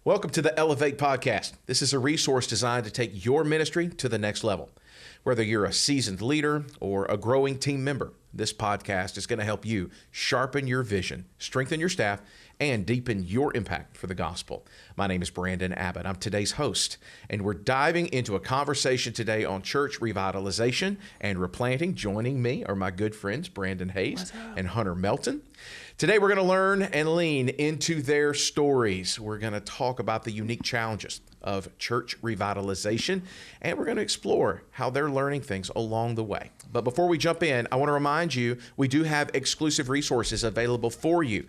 Welcome to the Elevate Podcast. This is a resource designed to take your ministry to the next level. Whether you're a seasoned leader or a growing team member, this podcast is going to help you sharpen your vision, strengthen your staff, and deepen your impact for the gospel. My name is Brandon Abbott. I'm today's host, and we're diving into a conversation today on church revitalization and replanting. Joining me are my good friends, Brandon Hayes and Hunter Melton. Today, we're going to learn and lean into their stories. We're going to talk about the unique challenges of church revitalization, and we're going to explore how they're learning things along the way. But before we jump in, I want to remind you, we do have exclusive resources available for you.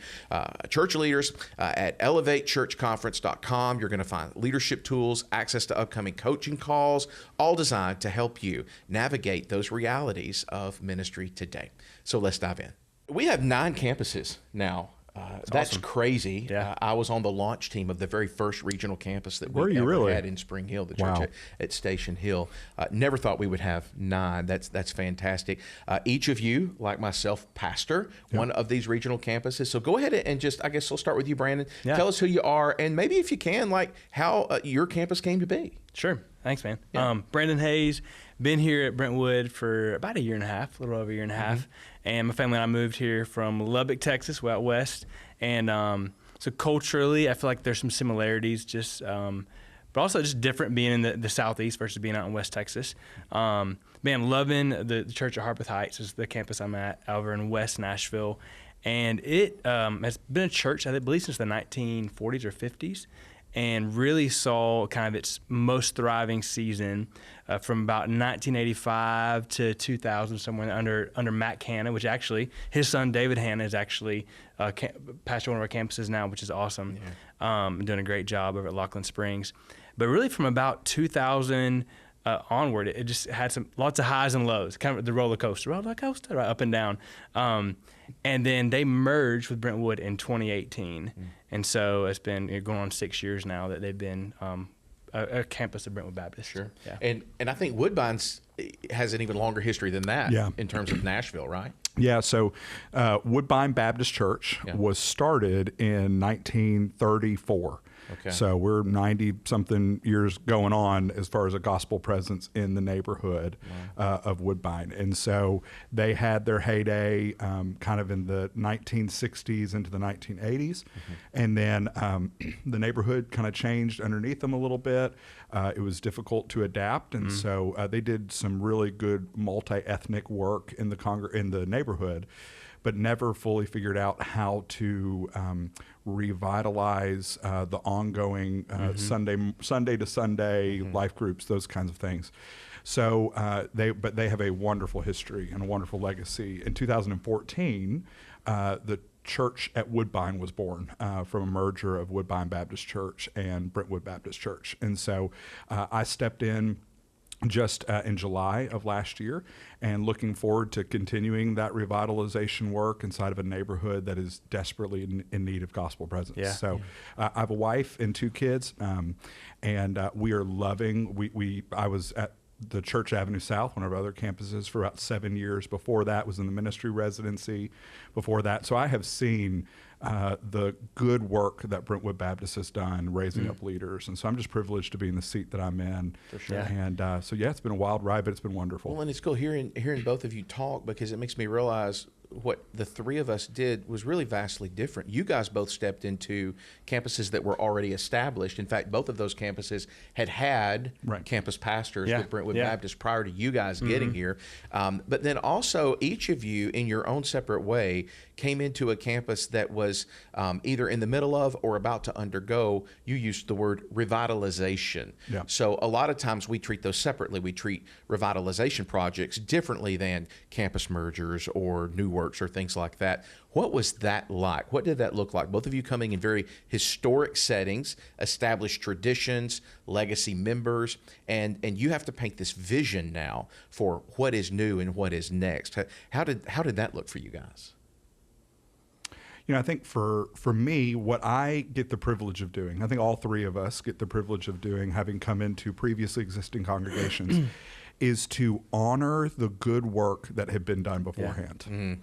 Church leaders at elevatechurchconference.com. You're going to find leadership tools, access to upcoming coaching calls, all designed to help you navigate those realities of ministry today. So let's dive in. We have 9 campuses now. That's awesome. Crazy. Yeah. I was on the launch team of the very first regional campus that we had in Spring Hill, the church at Station Hill. Never thought we would have 9. That's fantastic. Each of you, like myself, pastor one of these regional campuses. So go ahead and just, I guess we'll start with you, Brandon. Yeah. Tell us who you are, and maybe if you can, like how your campus came to be. Sure. Thanks, man. Yeah. Brandon Hayes, been here at Brentwood for about a year and a half, a little over a year and a half. And my family and I moved here from Lubbock, Texas, way out west. And so culturally, I feel like there's some similarities, just but also just different being in the Southeast versus being out in West Texas. Man, loving the church at Harpeth Heights is the campus I'm at over in West Nashville. And it has been a church, I believe, since the 1940s or 50s. And really saw kind of its most thriving season from about 1985 to 2000, somewhere under Matt Hanna, which actually, his son David Hanna is actually pastor one of our campuses now, which is awesome. Yeah. Doing a great job over at Laughlin Springs. But really from about 2000 onward, it just had lots of highs and lows, kind of the roller coaster, right, up and down. And then they merged with Brentwood in 2018. And so it's been going on 6 years now that they've been a campus of Brentwood Baptist. Sure. Yeah. And I think Woodbine's has an even longer history than that in terms of Nashville, right? Yeah, so Woodbine Baptist Church was started in 1934. Okay. So we're 90-something years going on as far as a gospel presence in the neighborhood of Woodbine. And so they had their heyday kind of in the 1960s into the 1980s. And then the neighborhood kind of changed underneath them a little bit. It was difficult to adapt. And so they did some really good multi-ethnic work in the neighborhood, but never fully figured out how to revitalize the ongoing Sunday to Sunday life groups, those kinds of things. So they have a wonderful history and a wonderful legacy. In 2014, the church at Woodbine was born from a merger of Woodbine Baptist Church and Brentwood Baptist Church. And so I stepped in just in July of last year, and looking forward to continuing that revitalization work inside of a neighborhood that is desperately in need of gospel presence. Yeah. So I have a wife and 2 kids, and we are loving, I was at the Church Avenue South, one of our other campuses, for about 7 years. Before that was in the ministry residency before that. So I have seen the good work that Brentwood Baptist has done raising up leaders. And so I'm just privileged to be in the seat that I'm in. For sure. Yeah. And so, it's been a wild ride, but it's been wonderful. Well, and it's cool hearing both of you talk, because it makes me realize what the 3 of us did was really vastly different. You guys both stepped into campuses that were already established. In fact, both of those campuses had campus pastors with Brentwood Baptist prior to you guys getting here. But then also, each of you, in your own separate way, came into a campus that was either in the middle of or about to undergo, you used the word revitalization. Yeah. So a lot of times we treat those separately. We treat revitalization projects differently than campus mergers or new works or things like that. What was that like? What did that look like? Both of you coming in very historic settings, established traditions, legacy members, and you have to paint this vision now for what is new and what is next. How did that look for you guys? I think for me, what I get the privilege of doing, I think all 3 of us get the privilege of doing, having come into previously existing congregations, is to honor the good work that had been done beforehand. Yeah.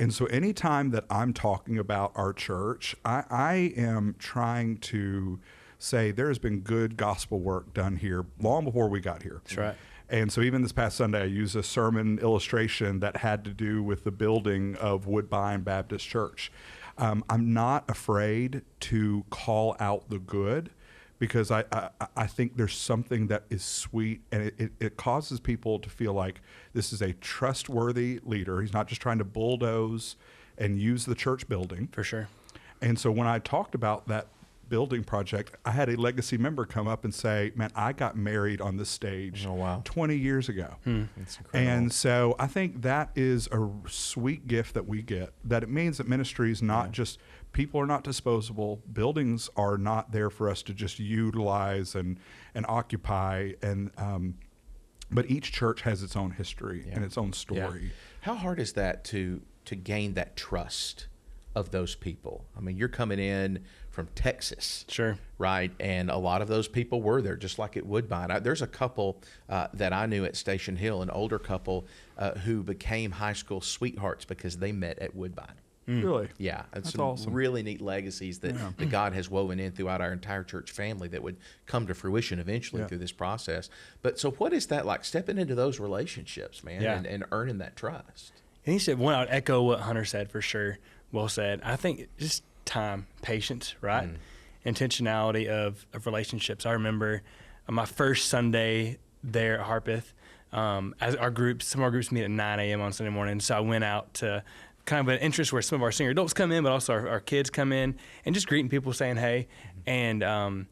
And so anytime that I'm talking about our church, I am trying to say there has been good gospel work done here long before we got here. That's right. And so even this past Sunday, I used a sermon illustration that had to do with the building of Woodbine Baptist Church. I'm not afraid to call out the good, because I think there's something that is sweet, and it causes people to feel like this is a trustworthy leader. He's not just trying to bulldoze and use the church building. For sure. And so when I talked about that building project, I had a legacy member come up and say, man, I got married on this stage 20 years ago. That's incredible. And so I think that is a sweet gift that we get, that it means that ministry is not just, people are not disposable. Buildings are not there for us to just utilize and occupy. And but each church has its own history and its own story. Yeah. How hard is that to gain that trust of those people? I mean, you're coming in from Texas, Sure. right? And a lot of those people were there, just like at Woodbine. There's a couple that I knew at Station Hill, an older couple who became high school sweethearts because they met at Woodbine. Really? Yeah, and That's some awesome. really neat legacies that God has woven in throughout our entire church family that would come to fruition eventually through this process. But so what is that like, stepping into those relationships, man, and earning that trust? And he said, one, I would echo what Hunter said for sure. Well said. I think just time, patience, right? Intentionality of relationships. I remember my first Sunday there at Harpeth, as our groups, some of our groups meet at 9 a.m. on Sunday morning. So I went out to kind of an interest where some of our senior adults come in, but also our kids come in, and just greeting people, saying hey. And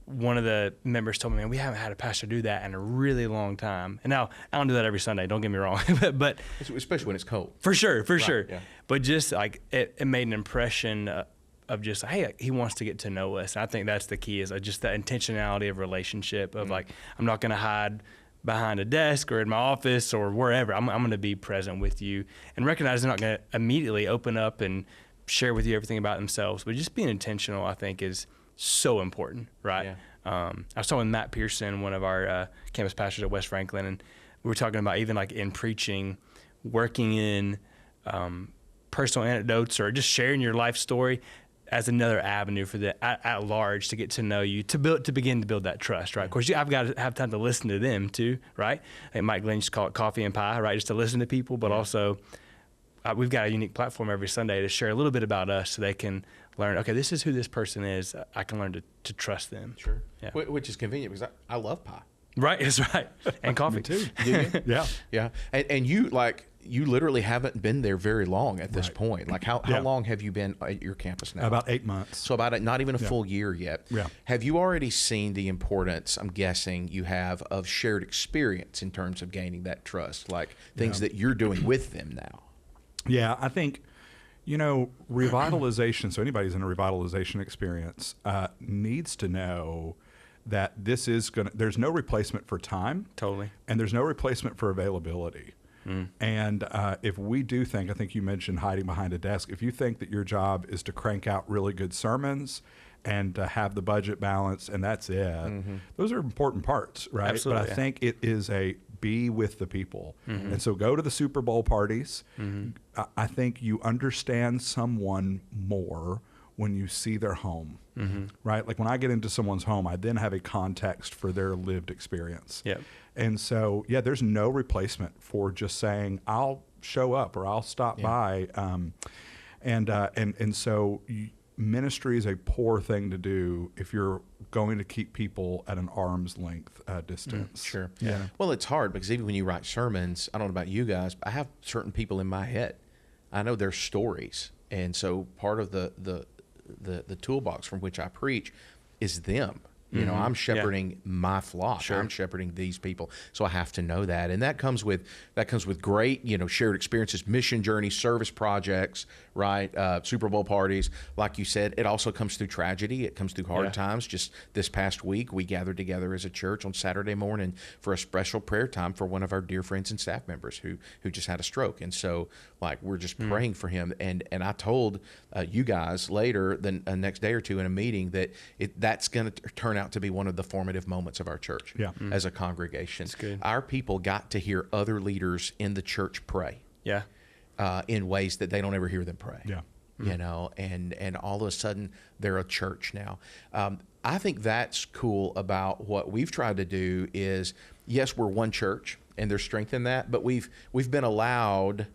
one of the members told me, man, we haven't had a pastor do that in a really long time. And now, I don't do that every Sunday, don't get me wrong. but Especially when it's cold. For sure. Yeah. But just like it made an impression of just, hey, he wants to get to know us. And I think that's the key, is just that intentionality of relationship of like, I'm not going to hide behind a desk or in my office or wherever. I'm going to be present with you, and recognize they're not going to immediately open up and share with you everything about themselves. But just being intentional, I think, is so important, right? Yeah. I was talking with Matt Pearson, one of our campus pastors at West Franklin, and we were talking about even like in preaching, working in personal anecdotes or just sharing your life story as another avenue for the at large to get to know you, to begin to build that trust, right? Of course, I've got to have time to listen to them too, right? I think Mike Glenn used to call it coffee and pie, right? Just to listen to people, but also we've got a unique platform every Sunday to share a little bit about us, so they can learn, okay, this is who this person is. I can learn to trust them. Sure. Yeah. Which is convenient because I love pie. Right, that's right. And coffee too. Do you? Yeah. Yeah. And you literally haven't been there very long at this point. Like how long have you been at your campus now? About 8 months. So not even a full year yet. Yeah. Have you already seen the importance, I'm guessing you have, of shared experience in terms of gaining that trust, like things that you're doing with them now? Yeah, I think, revitalization, so anybody who's in a revitalization experience needs to know that there's no replacement for time. Totally. And there's no replacement for availability. And if we do think, I think you mentioned hiding behind a desk, if you think that your job is to crank out really good sermons and to have the budget balance and that's it, those are important parts, right? Absolutely, but I think it is be with the people. And so go to the Super Bowl parties. I think you understand someone more when you see their home, right? Like when I get into someone's home, I then have a context for their lived experience. Yep. And so, there's no replacement for just saying, I'll show up or I'll stop by. And so ministry is a poor thing to do if you're going to keep people at an arm's length distance. Sure. Yeah. Well, it's hard because even when you write sermons, I don't know about you guys, but I have certain people in my head. I know their stories. And so part of the toolbox from which I preach is them. I'm shepherding my flock. Sure. I'm shepherding these people, so I have to know that, and that comes with great, shared experiences, mission journeys, service projects, right? Super Bowl parties, like you said. It also comes through tragedy. It comes through hard times. Just this past week, we gathered together as a church on Saturday morning for a special prayer time for one of our dear friends and staff members who just had a stroke, and so we're just praying for him. And I told you guys later the next day or two in a meeting that that's going to turn out to be one of the formative moments of our church as a congregation. That's good. Our people got to hear other leaders in the church pray in ways that they don't ever hear them pray. Yeah. And all of a sudden they're a church now. I think that's cool about what we've tried to do is, yes, we're one church and there's strength in that, but we've been allowed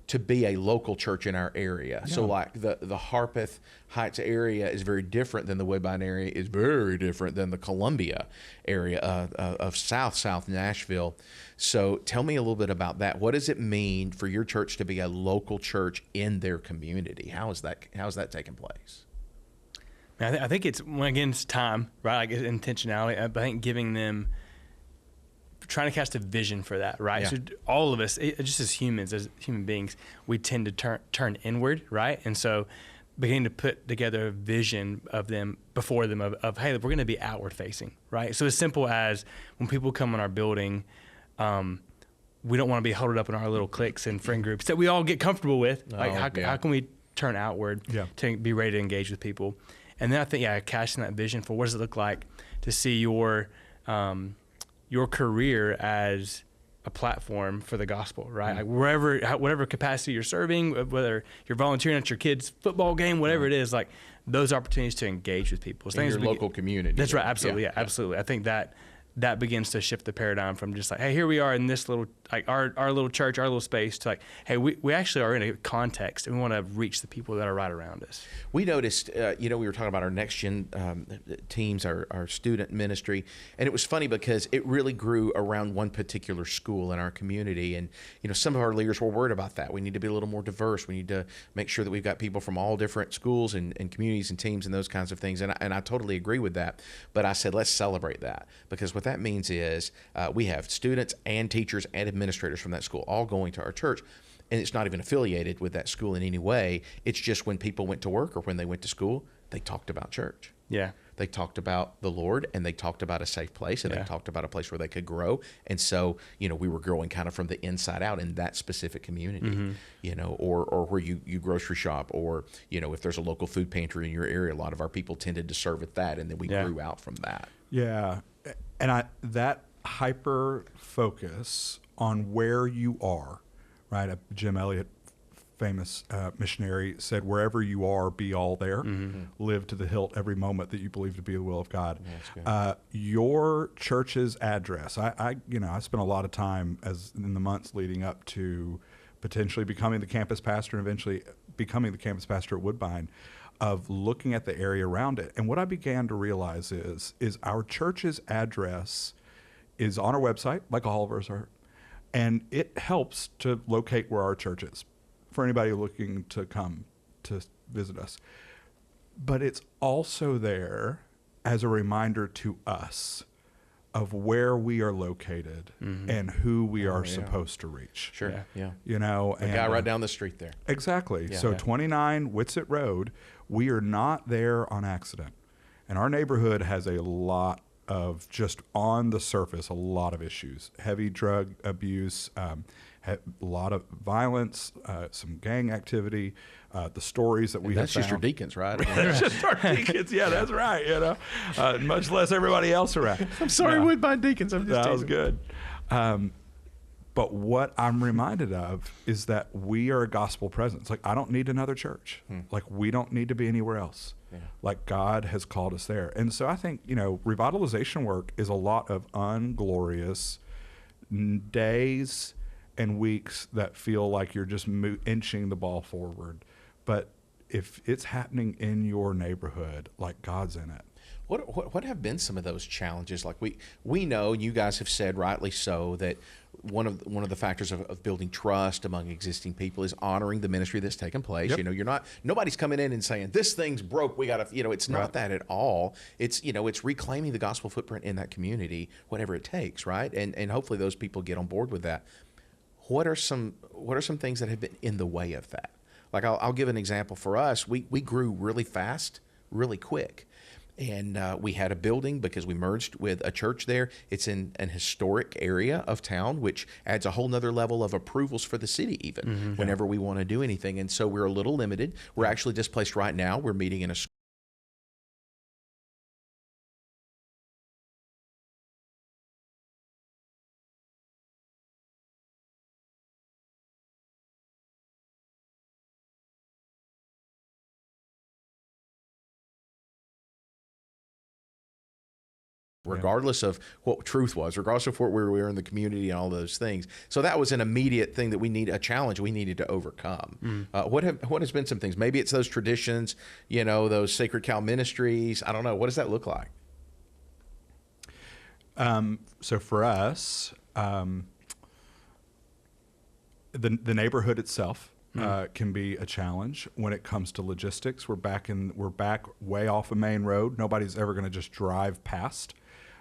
to be a local church in our area. Yeah. So like the Harpeth Heights area is very different than the Woodbine area, is very different than the Columbia area of South Nashville. So tell me a little bit about that. What does it mean for your church to be a local church in their community? How is that taking place? I think it's, again, it's time, right? Like intentionality. I think giving them, trying to cast a vision for that, right? Yeah. So all of us, just as human beings, we tend to turn inward, right? And so beginning to put together a vision of them before them of hey, we're going to be outward facing, right? So as simple as when people come in our building, we don't want to be huddled up in our little cliques and friend groups that we all get comfortable with. Like how can we turn outward to be ready to engage with people? And then I think, casting that vision for what does it look like to see your career as a platform for the gospel, right? Like whatever capacity you're serving, whether you're volunteering at your kid's football game, whatever it is, like those opportunities to engage with people. In your local community. That's right, absolutely, absolutely. I think that begins to shift the paradigm from just like, hey, here we are in this little, like our little church, our little space, to like, hey, we actually are in a context and we want to reach the people that are right around us. We noticed, we were talking about our next gen teams, our student ministry, and it was funny because it really grew around one particular school in our community. And, some of our leaders were worried about that. We need to be a little more diverse. We need to make sure that we've got people from all different schools and communities and teams and those kinds of things. And I totally agree with that. But I said, let's celebrate that, because what that means is we have students and teachers and administrators from that school all going to our church, and it's not even affiliated with that school in any way. It's just when people went to work or when they went to school, they talked about church. Yeah. They talked about the Lord, and they talked about a safe place, and they talked about a place where they could grow. And so, we were growing kind of from the inside out in that specific community, or where you grocery shop, or, if there's a local food pantry in your area, a lot of our people tended to serve at that, and then we grew out from that. Yeah. And that hyper focus on where you are, right? Jim Elliot, famous missionary, said, wherever you are, be all there. Live to the hilt every moment that you believe to be the will of God. Your church's address. I spent a lot of time in the months leading up to potentially becoming the campus pastor and eventually becoming the campus pastor at Woodbine, of looking at the area around it. And what I began to realize is our church's address is on our website, like all of ours are, and it helps to locate where our church is for anybody looking to come to visit us. But it's also there as a reminder to us of where we are located and who we are supposed to reach. Sure, yeah. The guy right down the street there. Exactly. Yeah. So 29 Whitsett Road, we are not there on accident. And our neighborhood has a lot of, just on the surface, a lot of issues. Heavy drug abuse, a lot of violence, some gang activity, the stories that we have found. That's just your deacons, right? That's just our deacons. Yeah, that's right. Much less everybody else around. I'm sorry, Woodbine deacons. I'm just that was good. But what I'm reminded of is that we are a gospel presence. Like, I don't need another church. Like, we don't need to be anywhere else. Yeah. Like, God has called us there. And so I think, revitalization work is a lot of unglorious days and weeks that feel like you're just inching the ball forward. But if it's happening in your neighborhood, like, God's in it. What have been some of those challenges? Like we know, you guys have said rightly so, that one of the factors of building trust among existing people is honoring the ministry that's taken place. Yep. Nobody's coming in and saying this thing's broke, we got to, it's not that at all. It's it's reclaiming the gospel footprint in that community, whatever it takes, right? And hopefully those people get on board with that. What are some things that have been in the way of that? Like I'll give an example for us. We grew really fast, really quick. And we had a building because we merged with a church there. It's in an historic area of town, which adds a whole nother level of approvals for the city even whenever we want to do anything. And so we're a little limited. We're actually displaced right now. We're meeting in a regardless of what truth was, regardless of where we were in the community and all those things. So that was an immediate thing that a challenge we needed to overcome. What has been some things? Maybe it's those traditions, those Sacred Cow ministries. I don't know. What does that look like? So for us, the neighborhood itself can be a challenge when it comes to logistics. We're back way off a main road. Nobody's ever going to just drive past.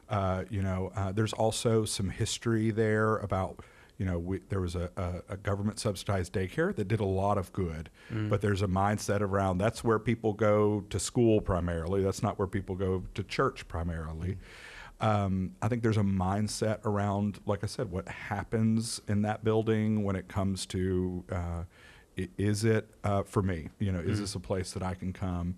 There's also some history there about, there was a government subsidized daycare that did a lot of good, but there's a mindset around that's where people go to school primarily. That's not where people go to church primarily. I think there's a mindset around, like I said, what happens in that building when it comes to, is it for me? Is this a place that I can come?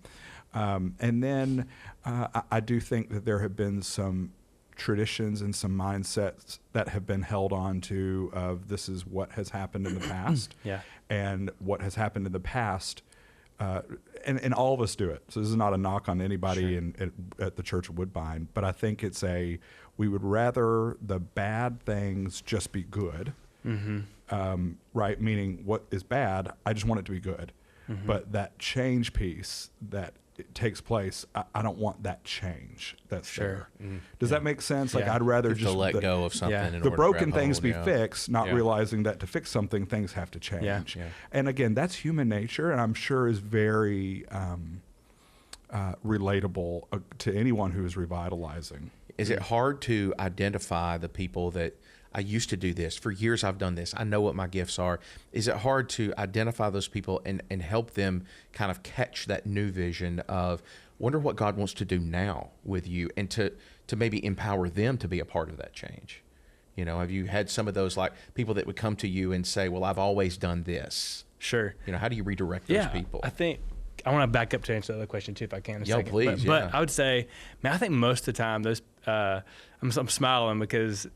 And then I do think that there have been some traditions and some mindsets that have been held on to of this is what has happened in the past. And what has happened in the past, and all of us do it. So this is not a knock on anybody at the Church of Woodbine, but I think we would rather the bad things just be good, right? Meaning what is bad, I just want it to be good. But that change piece that it takes place, I don't want that change that's there. Does that make sense? Like I'd rather just let go of something. The broken things be fixed, not realizing that to fix something, things have to change. And again, that's human nature, and I'm sure is very relatable to anyone who is revitalizing. Is it hard to identify the people that I used to do this? For years I've done this. I know what my gifts are. Is it hard to identify those people and help them kind of catch that new vision of wonder what God wants to do now with you, and to maybe empower them to be a part of that change? Have you had some of those, like people that would come to you and say, well, I've always done this? Sure. How do you redirect those people? I think I want to back up to answer the other question too, if I can. Please. But I would say, I think most of the time those I'm smiling because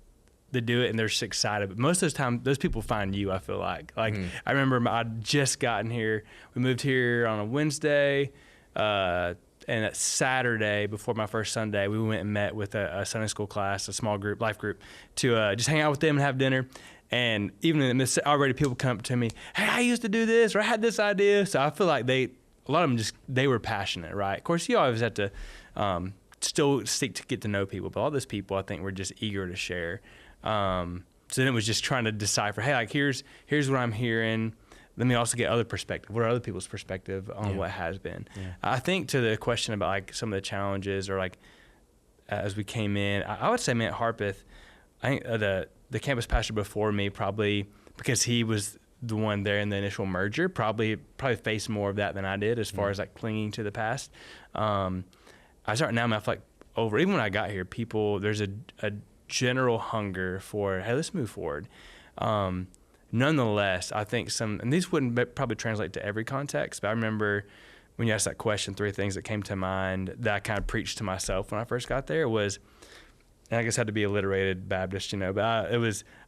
they do it and they're just excited. But most of the time, those people find you, I feel like. I remember I'd just gotten here. We moved here on a Wednesday, and that Saturday before my first Sunday, we went and met with a Sunday school class, a small group, life group, to just hang out with them and have dinner. And even in this, already people come up to me, hey, I used to do this, or I had this idea. So I feel like a lot of them they were passionate, right? Of course, you always have to still seek to get to know people, but all those people, I think, were just eager to share. So then it was just trying to decipher, hey, here's what I'm hearing. Let me also get other perspective. What are other people's perspective on what has been? I think to the question about some of the challenges or as we came in, I would say, at Harpeth, I think the campus pastor before me, probably because he was the one there in the initial merger, probably faced more of that than I did as far as clinging to the past. I start now, I feel like even when I got here, there's a general hunger for, hey, let's move forward. Nonetheless, I think and these wouldn't probably translate to every context, but I remember when you asked that question, 3 things that came to mind that I kind of preached to myself when I first got there was, and I guess I had to be alliterated Baptist, but I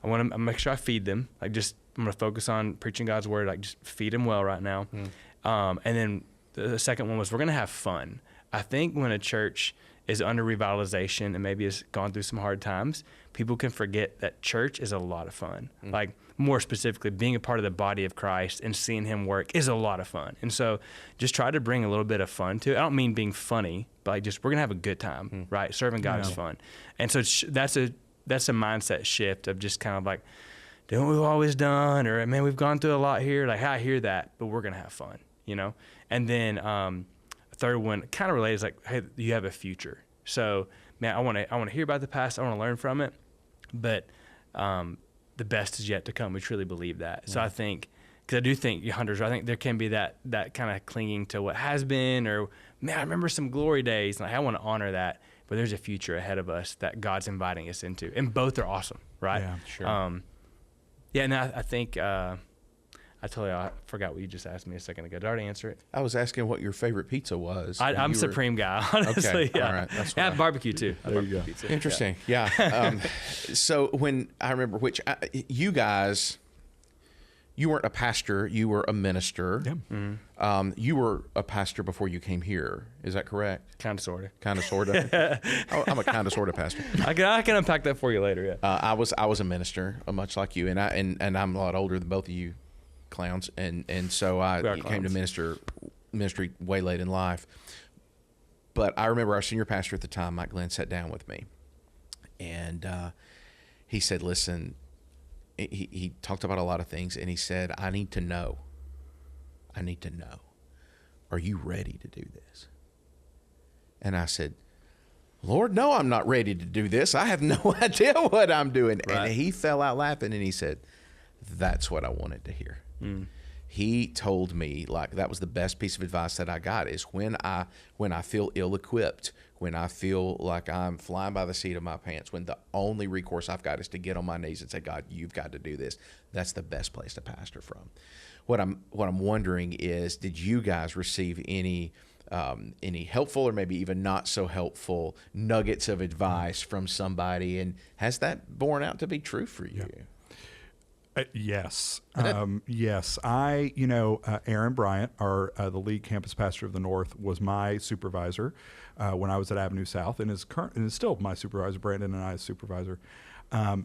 want to make sure I feed them. I'm going to focus on preaching God's word, just feed them well right now. And then the second one was, we're going to have fun. I think when a church is under revitalization and maybe has gone through some hard times, people can forget that church is a lot of fun. More specifically, being a part of the body of Christ and seeing him work is a lot of fun. And so just try to bring a little bit of fun to it. I don't mean being funny, but we're going to have a good time, right? Serving God is fun. And so that's a mindset shift of just kind of doing what we've always done, or, man, we've gone through a lot here. I hear that, but we're going to have fun, And then a third one kind of related is hey, you have a future. So, man, I want to hear about the past. I want to learn from it, but the best is yet to come. We truly believe that. So I think, because I do think hunters, I think there can be that kind of clinging to what has been, or, man, I remember some glory days, and I want to honor that. But there's a future ahead of us that God's inviting us into, and both are awesome, right? Yeah, sure. And I think I forgot what you just asked me a second ago. Did I already answer it? I was asking what your favorite pizza was. I'm Supreme guy, honestly. Okay, all right. That's I have barbecue too. There you go. Pizza. Interesting. Yeah. So when I remember you guys, you weren't a pastor, you were a minister. Yeah. Mm-hmm. You were a pastor before you came here. Is that correct? Kind of, sort of. Kind of, sort of. I'm a kind of, sort of pastor. I can unpack that for you later. Yeah. I was a minister, much like you, and I'm a lot older than both of you clowns, and so I came to ministry way late in life. But I remember our senior pastor at the time, Mike Glenn, sat down with me, and he said, "Listen." He talked about a lot of things, and he said, I need to know. Are you ready to do this? And I said, Lord, no, I'm not ready to do this. I have no idea what I'm doing. Right. And he fell out laughing, and he said, that's what I wanted to hear. He told me, like, that was the best piece of advice that I got, is when I feel ill-equipped, when I feel like I'm flying by the seat of my pants, when the only recourse I've got is to get on my knees and say, God, you've got to do this. That's the best place to pastor from. What I'm wondering is, did you guys receive any helpful or maybe even not so helpful nuggets of advice from somebody, and has that borne out to be true for you? Yeah. Yes. Yes. Aaron Bryant, the lead campus pastor of the North, was my supervisor when I was at Avenue South, and is still my supervisor. Brandon and I's supervisor.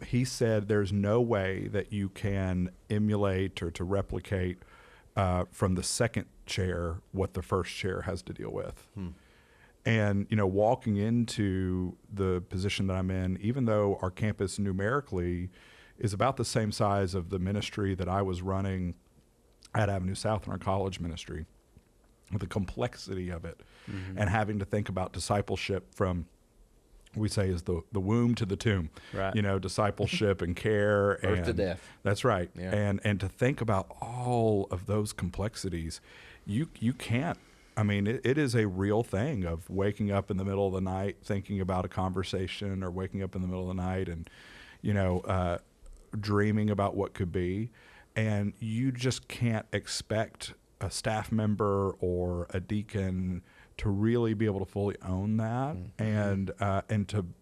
He said there's no way that you can emulate or to replicate from the second chair what the first chair has to deal with. And, walking into the position that I'm in, even though our campus numerically is about the same size of the ministry that I was running at Avenue South in our college ministry, with the complexity of it, and having to think about discipleship from, we say, is the womb to the tomb, right? Discipleship and care, birth to death. That's right. Yeah. And to think about all of those complexities, you can't. I mean, it is a real thing of waking up in the middle of the night thinking about a conversation, or waking up in the middle of the night and, dreaming about what could be. And you just can't expect a staff member or a deacon to really be able to fully own that, and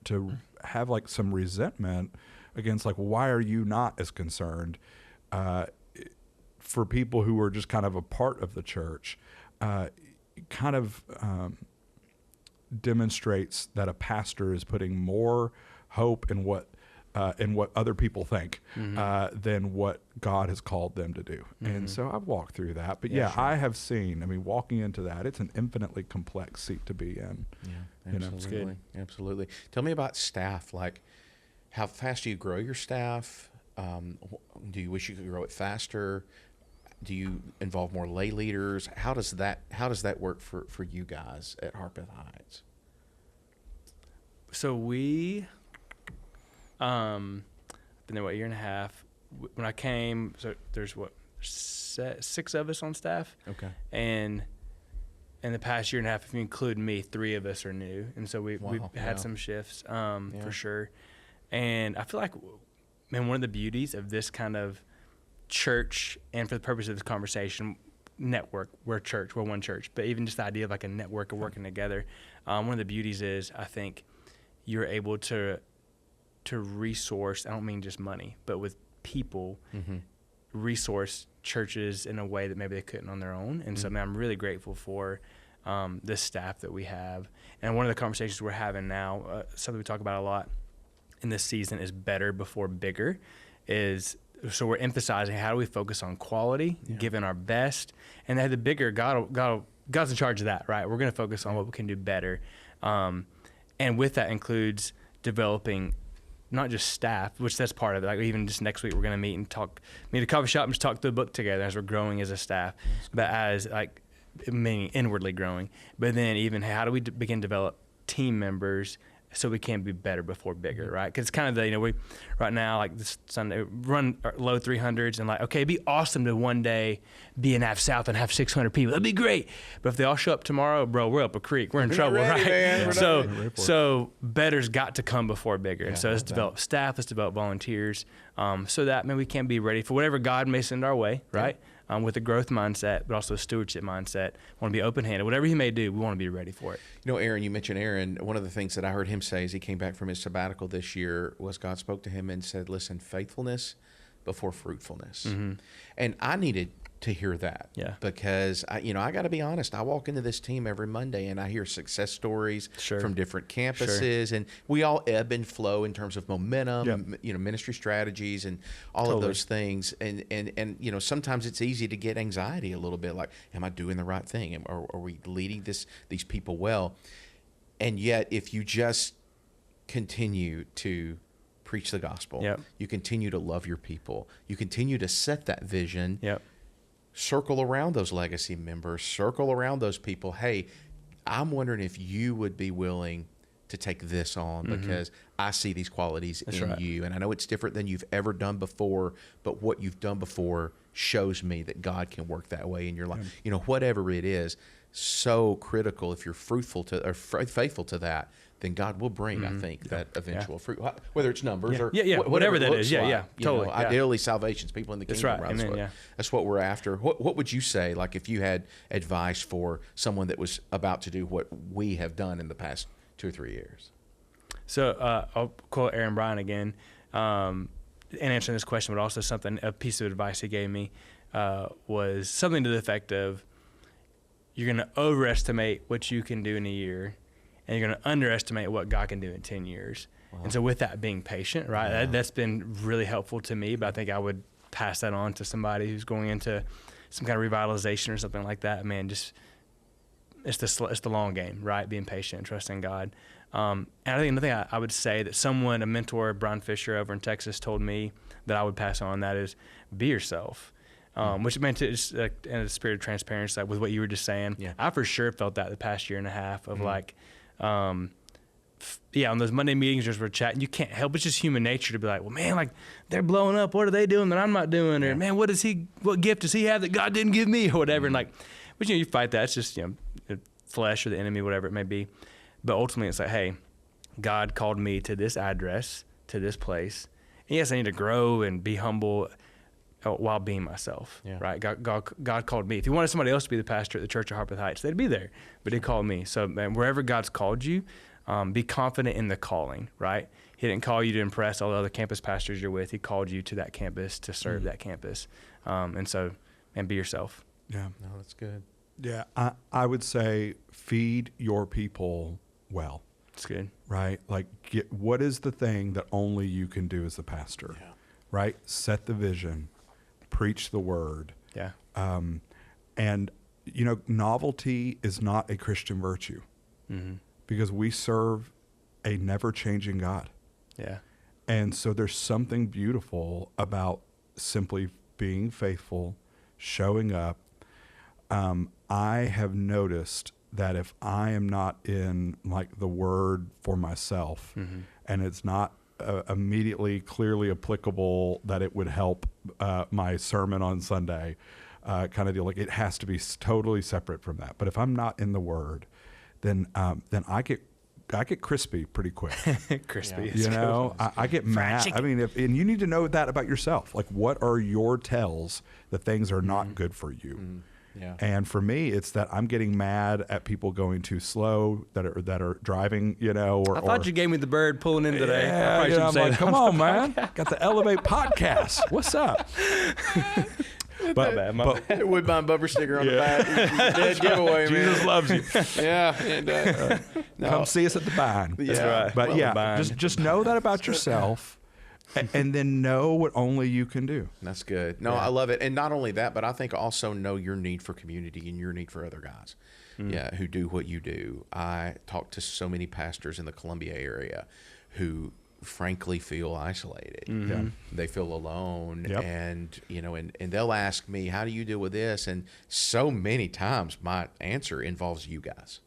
to have like some resentment against, like, why are you not as concerned? For people who are just kind of a part of the church, demonstrates that a pastor is putting more hope in what other people think than what God has called them to do. And so I've walked through that. But sure. I have seen, walking into that, it's an infinitely complex seat to be in. Yeah, absolutely. Absolutely. Tell me about staff. Like, how fast do you grow your staff? Do you wish you could grow it faster? Do you involve more lay leaders? How does that work for you guys at Harpeth Heights? So we been there, a year and a half. When I came, so there's 6 of us on staff. Okay. And in the past year and a half, if you include me, 3 of us are new. And so we've had some shifts, for sure. And I feel like, man, one of the beauties of this kind of church, and for the purpose of this conversation, network, we're a church, we're one church, but even just the idea of like a network of working together, one of the beauties is, I think, you're able to resource, I don't mean just money, but with people, resource churches in a way that maybe they couldn't on their own. And so, man, I'm really grateful for this staff that we have. And one of the conversations we're having now, something we talk about a lot in this season, is better before bigger. So we're emphasizing, how do we focus on quality, giving our best, and the bigger, God's in charge of that, right? We're going to focus on what we can do better. And with that includes developing not just staff, which that's part of it. Like, even just next week, we're going to meet at a coffee shop and just talk through the book together as we're growing as a staff, but as meaning inwardly growing. But then even, how do we begin to develop team members so we can be better before bigger, right? Because it's kind of we right now, like this Sunday, run low 300s, and like, okay, it'd be awesome to one day be in Ave South and have 600 people. That'd be great. But if they all show up tomorrow, bro, we're up a creek. We're in trouble, ready, right? Man. Yeah. So better's got to come before bigger. And so let's develop staff, let's develop volunteers, so that, man, we can be ready for whatever God may send our way, right? With a growth mindset, but also a stewardship mindset. Want to be open-handed. Whatever he may do, we want to be ready for it. Aaron, you mentioned Aaron. One of the things that I heard him say as he came back from his sabbatical this year was God spoke to him and said, listen, faithfulness before fruitfulness. And I needed to hear that. Yeah. Because I got to be honest, I walk into this team every Monday and I hear success stories from different campuses, and we all ebb and flow in terms of momentum, ministry strategies and all of those things. And sometimes it's easy to get anxiety a little bit, like, am I doing the right thing? Are we leading these people well? And yet, if you just continue to preach the gospel, you continue to love your people, you continue to set that vision, circle around those legacy members, circle around those people. Hey, I'm wondering if you would be willing to take this on because I see these qualities in you. And I know it's different than you've ever done before, but what you've done before shows me that God can work that way in your life. Whatever it is, so critical. If you're fruitful to or faithful to that, then God will bring, I think, that eventual fruit, whether it's numbers or whatever that is. is. Totally. Ideally, salvation's people in the kingdom. That's right. Amen, that's what we're after. What would you say, like, if you had advice for someone that was about to do what we have done in the past 2 or 3 years? So I'll quote Aaron Bryan again, in answering this question, but also a piece of advice he gave me was something to the effect of, you're going to overestimate what you can do in a year, and you're going to underestimate what God can do in 10 years. Wow. And so with that, being patient, right? That's been really helpful to me, but I think I would pass that on to somebody who's going into some kind of revitalization or something like that. Man, just it's the long game, right? Being patient and trusting God. And I think another thing I would say that a mentor, Brian Fisher over in Texas, told me that I would pass on, that is, be yourself. Which meant it's in a spirit of transparency, like with what you were just saying. Yeah. I for sure felt that the past year and a half of on those Monday meetings, just we're chatting, you can't help, it's just human nature to be like, well, man, like, they're blowing up. What are they doing that I'm not doing? Or, man, what gift does he have that God didn't give me, or whatever? And like, but you fight that. It's just, the flesh or the enemy, whatever it may be. But ultimately it's like, hey, God called me to this address, to this place. And yes, I need to grow and be humble while being myself, right? God called me. If he wanted somebody else to be the pastor at the church of Harpeth Heights, they'd be there, but he called me. So, man, wherever God's called you, be confident in the calling, right? He didn't call you to impress all the other campus pastors you're with. He called you to that campus to serve that campus. And be yourself. Yeah, no, that's good. Yeah, I would say feed your people well. That's good. Right? Like, what is the thing that only you can do as the pastor? Yeah. Right? Set the vision. Preach the word. Yeah. And, novelty is not a Christian virtue because we serve a never-changing God. Yeah. And so there's something beautiful about simply being faithful, showing up. I have noticed that if I am not in, like, the word for myself and it's not immediately clearly applicable that it would help my sermon on Sunday kind of deal, like, it has to be totally separate from that. But if I'm not in the word, then I get crispy pretty quick. Crispy. I get mad. I mean, and you need to know that about yourself. Like, what are your tells that things are not good for you? Yeah. And for me, it's that I'm getting mad at people going too slow that are driving, or I thought you gave me the bird pulling in today. Yeah, I'm like, come on, man. Got the Elevate podcast. What's up? My bad. Woodbine bumper sticker on the back. Dead giveaway, man. Jesus loves you. Yeah. And, come see us at the Vine. That's right. But just know that about yourself. And then know what only you can do. That's good. No, I love it. And not only that, but I think also know your need for community and your need for other guys who do what you do. I talk to so many pastors in the Columbia area who frankly feel isolated. They feel alone. And, and they'll ask me, how do you deal with this? And so many times my answer involves you guys.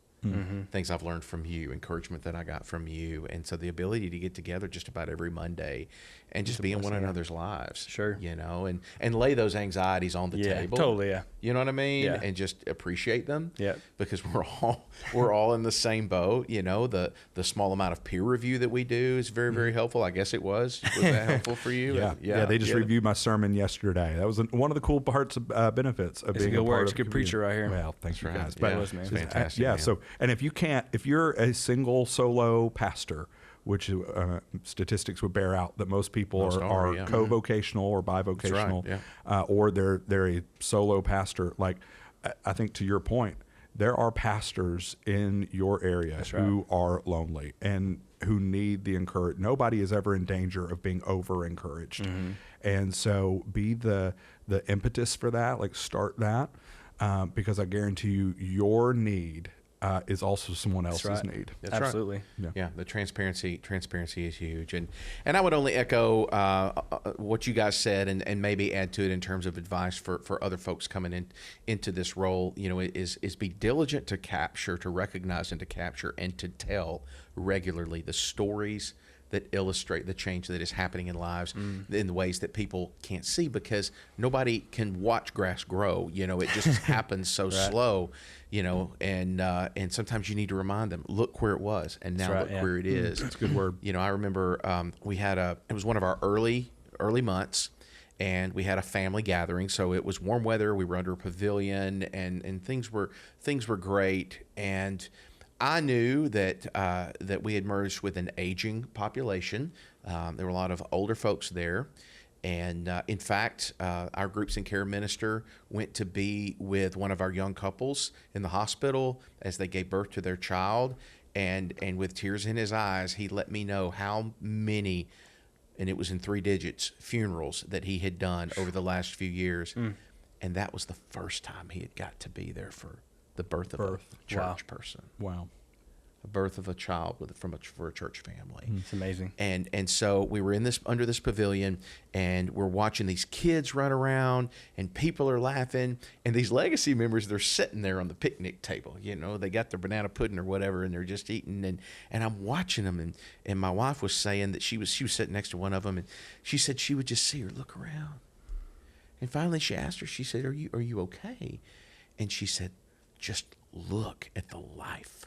Things I've learned from you, encouragement that I got from you. And so the ability to get together just about every Monday and just be in one another's lives. Sure. And lay those anxieties on the table. Totally, yeah. You know what I mean? Yeah. And just appreciate them. Yeah. Because we're all in the same boat. The small amount of peer review that we do is very, very helpful. I guess it was. Was that helpful for you? Yeah. They just reviewed my sermon yesterday. That was one of the cool parts of benefits of being a part of It's a good preacher right here. Well, thanks for guys. But it's fantastic. Yeah. So, and if you're a single solo pastor which statistics would bear out that most people Most are yeah. co-vocational or bivocational, That's right, or they're a solo pastor. Like, I think to your point, there are pastors in your area who are lonely and who need the encouragement. Nobody is ever in danger of being over-encouraged. And so be the impetus for that, like start that, because I guarantee you your need is also someone else's need. That's Absolutely. Right. Yeah, the transparency is huge, and I would only echo what you guys said, and maybe add to it in terms of advice for other folks coming into this role. You know, is be diligent to capture, to recognize, and to capture, and to tell regularly the stories that illustrate the change that is happening in lives in the ways that people can't see, because nobody can watch grass grow. You know, it just happens so slow. You know, and sometimes you need to remind them, look where it was, and now look where it is. That's a good word. You know, I remember we had it was one of our early months, and we had a family gathering. So it was warm weather. We were under a pavilion, and things were great. And I knew that we had merged with an aging population. There were a lot of older folks there. And in fact, our groups and care minister went to be with one of our young couples in the hospital as they gave birth to their child. And with tears in his eyes, he let me know how many, and it was in 3 digits, funerals that he had done over the last few years. And that was the first time he had got to be there for the birth of a church person. Wow. A birth of a child for a church family. It's amazing. And so we were under this pavilion, and we're watching these kids run around, and people are laughing, and these legacy members, they're sitting there on the picnic table. You know, they got their banana pudding or whatever, and they're just eating, and I'm watching them, and my wife was saying that she was sitting next to one of them, and she said she would just see her look around, and finally she asked her, she said, are you okay? And she said, just look at the life.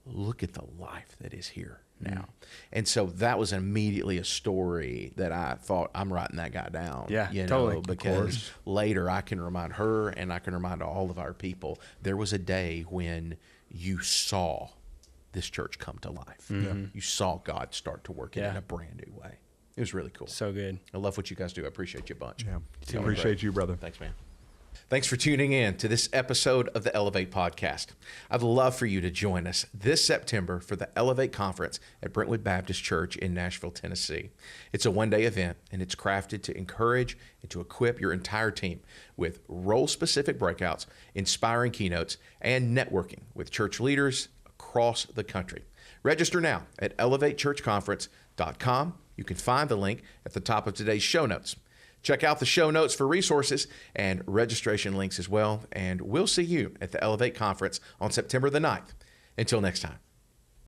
Look at the life that is here now. And so that was immediately a story that I thought, I'm writing that guy down. Yeah, you know, totally. because later I can remind her, and I can remind all of our people, there was a day when you saw this church come to life. You saw God start to work it in a brand new way. It was really cool. So good. I love what you guys do. I appreciate you a bunch. Yeah. Appreciate you, brother. Thanks, man. Thanks for tuning in to this episode of the Elevate Podcast. I'd love for you to join us this September for the Elevate Conference at Brentwood Baptist Church in Nashville, Tennessee. It's a one-day event, and it's crafted to encourage and to equip your entire team with role-specific breakouts, inspiring keynotes, and networking with church leaders across the country. Register now at elevatechurchconference.com. You can find the link at the top of today's show notes. Check out the show notes for resources and registration links as well. And we'll see you at the Elevate Conference on September the 9th. Until next time.